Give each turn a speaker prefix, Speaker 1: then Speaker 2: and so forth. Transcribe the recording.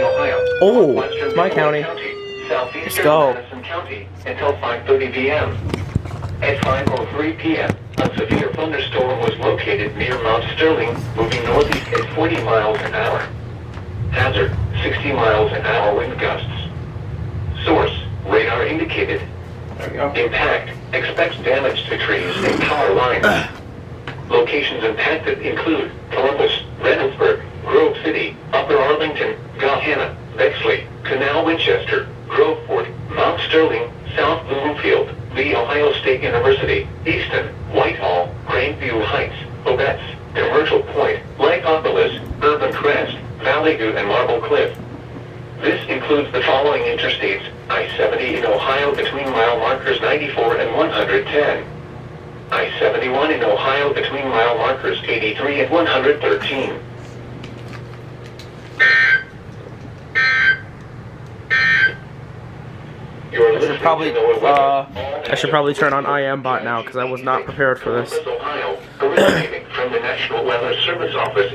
Speaker 1: Ohio.
Speaker 2: Oh,
Speaker 1: Western
Speaker 2: it's my
Speaker 1: Illinois
Speaker 2: county.
Speaker 1: Southeastern
Speaker 2: Let's go.
Speaker 1: Madison County until 5:30 p.m. At 5:03 p.m., a severe thunderstorm was located near Mount Sterling, moving northeast at 40 miles an hour. Hazard, 60 miles an hour wind gusts. Source, radar indicated.
Speaker 2: There we go.
Speaker 1: Impact, expects damage to trees and power lines. Locations impacted include Columbus, Reynoldsburg, Grove City, Upper Arlington, Gahanna, Bexley, Canal Winchester, Groveport, Mount Sterling, South Bloomfield, The Ohio State University, Easton, Whitehall, Grandview Heights, Obetz, Commercial Point, Lycopolis, Urban Crest, Valley View, and Marble Cliff. This includes the following interstates: I-70 in Ohio between mile markers 94 and 110. I-71 in Ohio between mile markers 83 and 113.
Speaker 2: I should probably turn on IM bot now because I was not prepared for this.
Speaker 1: Ohio, originating from the National Weather Service Office.